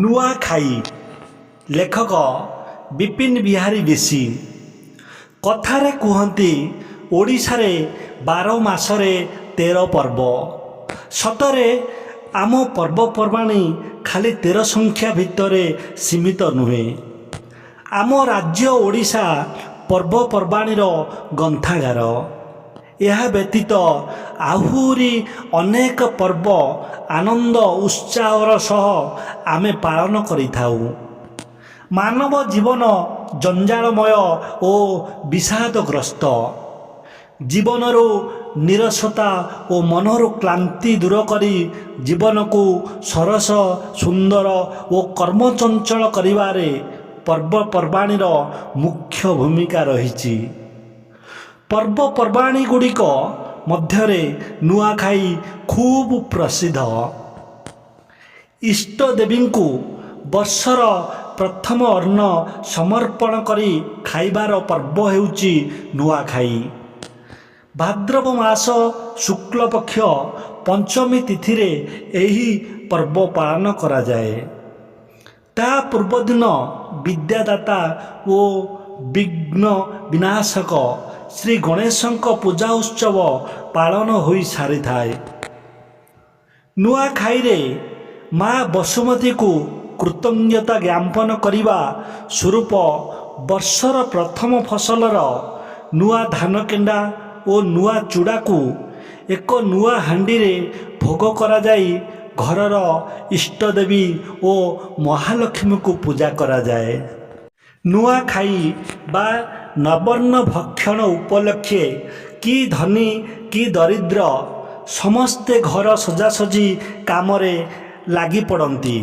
ନୂଆଖାଇ ଲେଖକ ବିପିନ ବିହାରୀ ବିଶି। କଥାରେ କୁହନ୍ତି ଓଡ଼ିଶାରେ 12 ମାସରେ 13 ପର୍ବ। ସତରେ ଆମ ପର୍ବପର୍ବାଣି ଖାଲି 13 ସଂଖ୍ୟା ଭିତରେ ସୀମିତ ନୁହେଁ। ଆମ ରାଜ୍ୟ ଓଡ଼ିଶା ପର୍ବପର୍ବାଣିର ଗ୍ରନ୍ଥାଗାର। ଏହା ବ୍ୟତୀତ ଆହୁରି ଅନେକ ପର୍ବ ଆନନ୍ଦ ଉତ୍ସାହର ସହ ଆମେ ପାଳନ କରିଥାଉ। ମାନବ ଜୀବନ ଜଞ୍ଜାଳମୟ ଓ ବିଷାଦଗ୍ରସ୍ତ। ଜୀବନରୁ ନିରସତା ଓ ମନରୁ କ୍ଳାନ୍ତି ଦୂର କରି ଜୀବନକୁ ସରସ ସୁନ୍ଦର ଓ କର୍ମଚଞ୍ଚଳ କରିବାରେ ପର୍ବପର୍ବାଣିର ମୁଖ୍ୟ ଭୂମିକା ରହିଛି। ପର୍ବପର୍ବାଣି ଗୁଡ଼ିକ ମଧ୍ୟରେ ନୂଆଖାଇ ଖୁବ୍ ପ୍ରସିଦ୍ଧ। ଇଷ୍ଟ ଦେବୀଙ୍କୁ ବର୍ଷର ପ୍ରଥମ ଅନ୍ନ ସମର୍ପଣ କରି ଖାଇବାର ପର୍ବ ହେଉଛି ନୂଆଖାଇ। ଭାଦ୍ରବ ମାସ ଶୁକ୍ଳପକ୍ଷ ପଞ୍ଚମୀ ତିଥିରେ ଏହି ପର୍ବ ପାଳନ କରାଯାଏ। ତା ପୂର୍ବଦିନ ବିଦ୍ୟାଦାତା ଓ ବିଘ୍ନ ବିନାଶକ ଶ୍ରୀ ଗଣେଶଙ୍କ ପୂଜା ଉତ୍ସବ ପାଳନ ହୋଇସାରିଥାଏ। ନୂଆଖାଇରେ ମା ବସୁମତୀକୁ କୃତଜ୍ଞତା ଜ୍ଞାପନ କରିବା ସ୍ୱରୂପ ବର୍ଷର ପ୍ରଥମ ଫସଲର ନୂଆ ଧାନ କେଣ୍ଡା ଓ ନୂଆ ଚୂଡ଼ାକୁ ଏକ ନୂଆ ହାଣ୍ଡିରେ ଭୋଗ କରାଯାଇ ଘରର ଇଷ୍ଟଦେବୀ ଓ ମହାଲକ୍ଷ୍ମୀଙ୍କୁ ପୂଜା କରାଯାଏ। ନୂଆଖାଇ ବା ନବାନ୍ନ ଭକ୍ଷଣ ଉପଲକ୍ଷେ କି ଧନୀ କି ଦରିଦ୍ର ସମସ୍ତେ ଘର ସଜାସଜି କାମରେ ଲାଗି ପଡ଼ନ୍ତି।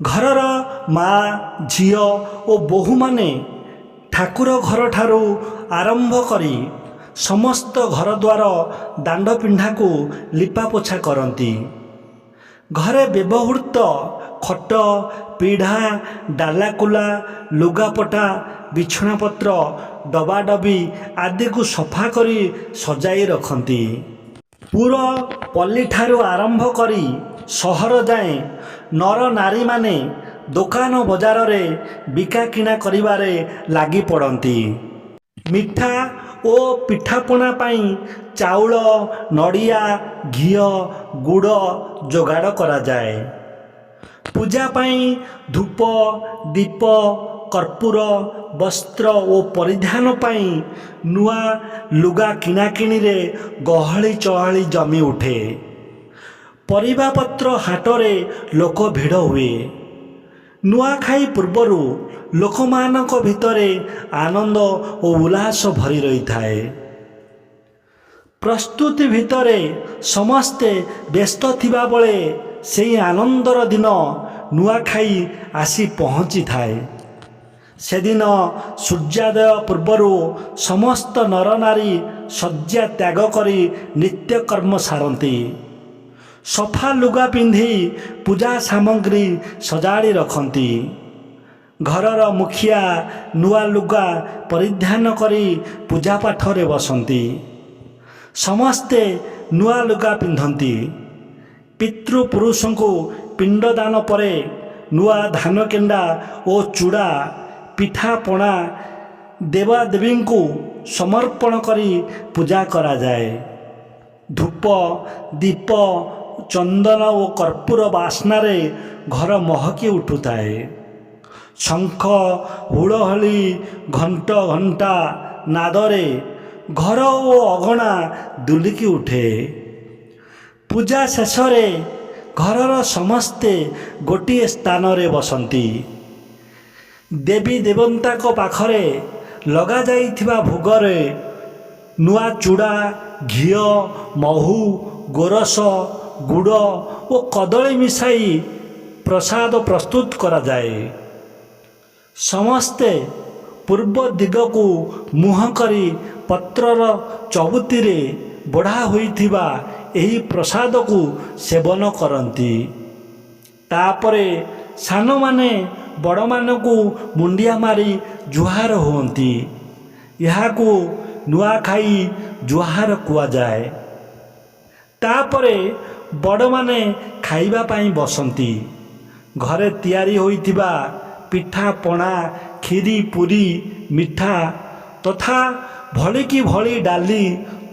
ଘରର ମା ଝିଅ ଓ ବୋହୂମାନେ ଠାକୁର ଘରଠାରୁ ଆରମ୍ଭ କରି ସମସ୍ତ ଘରଦ୍ୱାର ଦାଣ୍ଡ ପିଣ୍ଡାକୁ ଲିପାପୋଛା କରନ୍ତି। ଘରେ ବ୍ୟବହୃତ ଖଟ ପିଢ଼ା ଡାଲାକୁଲା ଲୁଗାପଟା ବିଛଣାପତ୍ର ଡବାଡବି ଆଦିକୁ ସଫା କରି ସଜାଇ ରଖନ୍ତି। ପୁର ପଲ୍ଲୀଠାରୁ ଆରମ୍ଭ କରି ସହର ଯାଏଁ ନର ନାରୀମାନେ ଦୋକାନ ବଜାରରେ ବିକା କିଣା କରିବାରେ ଲାଗି ପଡ଼ନ୍ତି। ମିଠା ଓ ପିଠାପଣା ପାଇଁ ଚାଉଳ ନଡ଼ିଆ ଘିଅ ଗୁଡ଼ ଯୋଗାଡ଼ କରାଯାଏ। ପୂଜା ପାଇଁ ଧୂପ ଦୀପ କର୍ପୂର ବସ୍ତ୍ର ଓ ପରିଧାନ ପାଇଁ ନୂଆ ଲୁଗା କିଣାକିଣିରେ ଗହଳି ଚହଳି ଜମି ଉଠେ। ପରିବାପତ୍ର ହାଟରେ ଲୋକ ଭିଡ଼ ହୁଏ। ନୂଆଖାଇ ପୂର୍ବରୁ ଲୋକମାନଙ୍କ ଭିତରେ ଆନନ୍ଦ ଓ ଉଲ୍ଲାସ ଭରି ରହିଥାଏ। ପ୍ରସ୍ତୁତି ଭିତରେ ସମସ୍ତେ ବ୍ୟସ୍ତ ଥିବାବେଳେ ସେହି ଆନନ୍ଦର ଦିନ ନୂଆଖାଇ ଆସି ପହଞ୍ଚିଥାଏ। ସେଦିନ ସୂର୍ଯ୍ୟୋଦୟ ପୂର୍ବରୁ ସମସ୍ତ ନରନାରୀ ଶଯ୍ୟା ତ୍ୟାଗ କରି ନିତ୍ୟକର୍ମ ସାରନ୍ତି। ସଫା ଲୁଗା ପିନ୍ଧି ପୂଜା ସାମଗ୍ରୀ ସଜାଡ଼ି ରଖନ୍ତି। ଘରର ମୁଖିଆ ନୂଆ ଲୁଗା ପରିଧାନ କରି ପୂଜା ପାଠରେ ବସନ୍ତି। ସମସ୍ତେ ନୂଆ ଲୁଗା ପିନ୍ଧନ୍ତି। ପିତୃପୁରୁଷଙ୍କୁ ପିଣ୍ଡଦାନ ପରେ ନୂଆ ଧାନ କେଣ୍ଡା ଓ ଚୂଡ଼ା ପିଠାପଣା ଦେବାଦେବୀଙ୍କୁ ସମର୍ପଣ କରି ପୂଜା କରାଯାଏ। ଧୂପ ଦୀପ ଚନ୍ଦନ ଓ କର୍ପୂର ବାସ୍ନାରେ ଘର ମହକି ଉଠୁଥାଏ। ଶଙ୍ଖ ହୁଳହୁଳି ଘଣ୍ଟ ଘଣ୍ଟା ନାଦରେ ଘର ଓ ଅଗଣା ଦୁଲିକି ଉଠେ। ପୂଜା ଶେଷରେ ଘରର ସମସ୍ତେ ଗୋଟିଏ ସ୍ଥାନରେ ବସନ୍ତି। ଦେବୀ ଦେବତାଙ୍କ ପାଖରେ ଲଗାଯାଇଥିବା ଭୋଗରେ ନୂଆ ଚୂଡ଼ା ଘିଅ ମହୁ ଗୋରସ ଗୁଡ଼ ଓ କଦଳୀ ମିଶାଇ ପ୍ରସାଦ ପ୍ରସ୍ତୁତ କରାଯାଏ। ସମସ୍ତେ ପୂର୍ବ ଦିଗକୁ ମୁହଁ କରି ପତ୍ରର ଚଉତିରେ ବଢ଼ା ହୋଇଥିବା ଏହି ପ୍ରସାଦକୁ ସେବନ କରନ୍ତି। ତାପରେ ସାନମାନେ ବଡ଼ମାନଙ୍କୁ ମୁଣ୍ଡିଆ ମାରି ଜୁହାର ହୁଅନ୍ତି। ଏହାକୁ ନୂଆଖାଇ ଜୁହାର କୁହାଯାଏ। ତାପରେ ବଡ଼ମାନେ ଖାଇବା ପାଇଁ ବସନ୍ତି। ଘରେ ତିଆରି ହୋଇଥିବା ପିଠା ପଣା କ୍ଷୀରି ପୁରୀ ମିଠା ତଥା ଭଳିକି ଭଳି ଡାଲି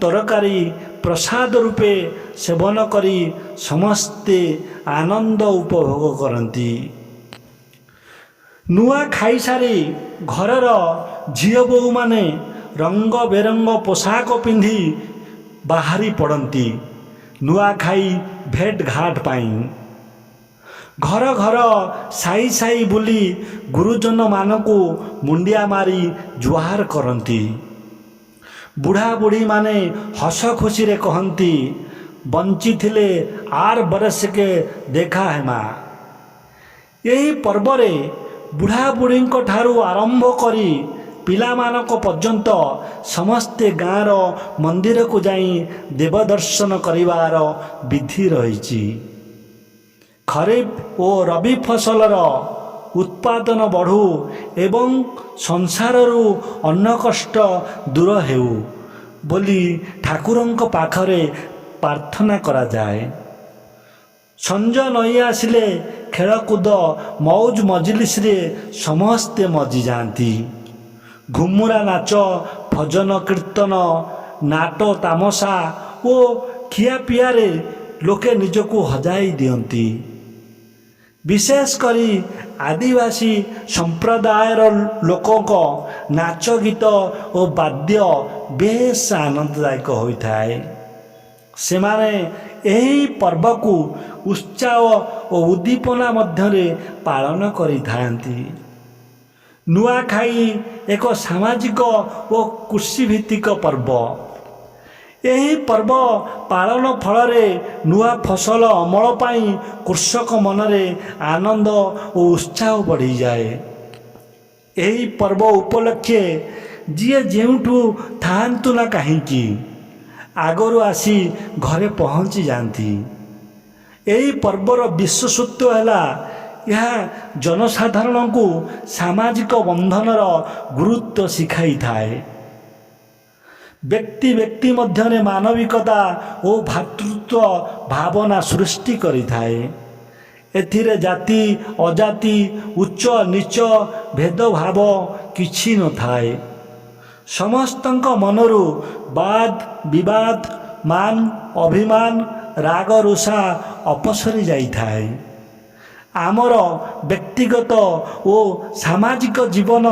ତରକାରୀ ପ୍ରସାଦ ରୂପେ ସେବନ କରି ସମସ୍ତେ ଆନନ୍ଦ ଉପଭୋଗ କରନ୍ତି। ନୂଆ ଖାଇସାରି ଘରର ଝିଅ ବୋହୂମାନେ ରଙ୍ଗ ବେରଙ୍ଗ ପୋଷାକ ପିନ୍ଧି ବାହାରି ପଡ଼ନ୍ତି ନୂଆଖାଇ ଭେଟ ଘାଟ ପାଇଁ। ଘର ଘର ସାଇ ସାଇ ବୁଲି ଗୁରୁଜନମାନଙ୍କୁ ମୁଣ୍ଡିଆ ମାରି ଜୁହାର କରନ୍ତି। ବୁଢ଼ା ବୁଢ଼ୀମାନେ ହସ ଖୁସିରେ କହନ୍ତି, ବଞ୍ଚିଥିଲେ ଆର ବରଷକେ ଦେଖା ହେମା। ଏହି ପର୍ବରେ ବୁଢ଼ା ବୁଢ଼ୀଙ୍କ ଠାରୁ ଆରମ୍ଭ କରି ପିଲାମାନଙ୍କ ପର୍ଯ୍ୟନ୍ତ ସମସ୍ତେ ଗାଁର ମନ୍ଦିରକୁ ଯାଇ ଦେବ ଦର୍ଶନ କରିବାର ବିଧି ରହିଛି। ଖରିଫ ଓ ରବି ଫସଲର ଉତ୍ପାଦନ ବଢ଼ୁ ଏବଂ ସଂସାରରୁ ଅନ୍ନ କଷ୍ଟ ଦୂର ହେଉ ବୋଲି ଠାକୁରଙ୍କ ପାଖରେ ପ୍ରାର୍ଥନା କରାଯାଏ। ସଞ୍ଜ ନଈ ଆସିଲେ ଖେଳକୁଦ ମଉଜ ମଜଲିସରେ ସମସ୍ତେ ମଜିଯାଆନ୍ତି। ଘୁମୁରା ନାଚ ଭଜନ କୀର୍ତ୍ତନ ନାଟ ତାମସା ଓ ଖିଆପିଆରେ ଲୋକେ ନିଜକୁ ହଜାଇ ଦିଅନ୍ତି। ବିଶେଷ କରି ଆଦିବାସୀ ସମ୍ପ୍ରଦାୟର ଲୋକଙ୍କ ନାଚ ଗୀତ ଓ ବାଦ୍ୟ ବେଶ ଆନନ୍ଦଦାୟକ ହୋଇଥାଏ। ସେମାନେ ଏହି ପର୍ବକୁ ଉତ୍ସାହ ଓ ଉଦ୍ଦୀପନା ମଧ୍ୟରେ ପାଳନ କରିଥାନ୍ତି। ନୂଆଖାଇ ଏକ ସାମାଜିକ ଓ କୃଷିଭିତ୍ତିକ ପର୍ବ। ଏହି ପର୍ବ ପାଳନ ଫଳରେ ନୂଆ ଫସଲ ଅମଳ ପାଇଁ କୃଷକ ମନରେ ଆନନ୍ଦ ଓ ଉତ୍ସାହ ବଢ଼ିଯାଏ। ଏହି ପର୍ବ ଉପଲକ୍ଷେ ଯିଏ ଯେଉଁଠୁ ଥାଆନ୍ତୁ ନା କାହିଁକି ଆଗରୁ ଆସି ଘରେ ପହଞ୍ଚି ଯାଆନ୍ତି। ଏହି ପର୍ବର ବିଶେଷତ୍ୱ ହେଲା ଏହା ଜନସାଧାରଣଙ୍କୁ ସାମାଜିକ ବନ୍ଧନର ଗୁରୁତ୍ୱ ଶିଖାଇଥାଏ। ବ୍ୟକ୍ତି ବ୍ୟକ୍ତି ମଧ୍ୟରେ ମାନବିକତା ଓ ଭ୍ରାତୃତ୍ୱ ଭାବନା ସୃଷ୍ଟି କରିଥାଏ। ଏଥିରେ ଜାତି ଅଜାତି ଉଚ୍ଚ ନୀଚ ଭେଦଭାବ କିଛି ନଥାଏ। ସମସ୍ତଙ୍କ ମନରୁ ବାଦ ବିବାଦ ମାନ ଅଭିମାନ ରାଗ ରୁଷା ଅପସରି ଯାଇଥାଏ। ଆମର ବ୍ୟକ୍ତିଗତ ଓ ସାମାଜିକ ଜୀବନ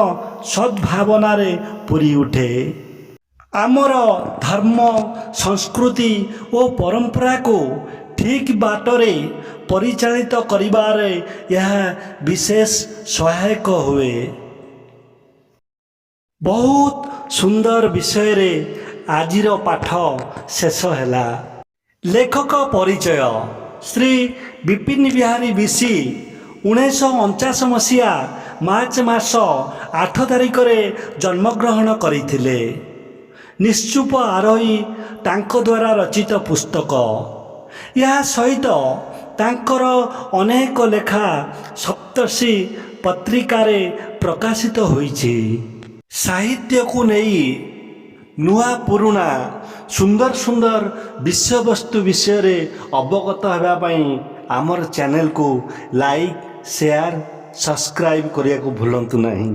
ସଦ୍ଭାବନାରେ ପୂରି ଉଠେ। ଆମର ଧର୍ମ ସଂସ୍କୃତି ଓ ପରମ୍ପରାକୁ ଠିକ୍ ବାଟରେ ପରିଚାଳିତ କରିବାରେ ଏହା ବିଶେଷ ସହାୟକ ହୁଏ। ବହୁତ ସୁନ୍ଦର ବିଷୟରେ ଆଜିର ପାଠ ଶେଷ ହେଲା। ଲେଖକ ପରିଚୟ ଶ୍ରୀ ବିପିନ ବିହାରୀ ବିଶି 1949 ମସିହା ମାର୍ଚ୍ଚ ମାସ 8 ତାରିଖରେ ଜନ୍ମଗ୍ରହଣ କରିଥିଲେ। ନିଶ୍ଚୁପ ଆରୋହୀ ତାଙ୍କ ଦ୍ୱାରା ରଚିତ ପୁସ୍ତକ। ଏହା ସହିତ ତାଙ୍କର ଅନେକ ଲେଖା ସପ୍ତର୍ଷି ପତ୍ରିକାରେ ପ୍ରକାଶିତ ହୋଇଛି। ସାହିତ୍ୟକୁ ନେଇ ନୂଆ ପୁରୁଣା ସୁନ୍ଦର ସୁନ୍ଦର ବିଷୟବସ୍ତୁ ବିଷୟରେ ଅବଗତ ହେବା ପାଇଁ ଆମର ଚ୍ୟାନେଲକୁ ଲାଇକ୍ ସେୟାର ସବସ୍କ୍ରାଇବ୍ କରିବାକୁ ଭୁଲନ୍ତୁ ନାହିଁ।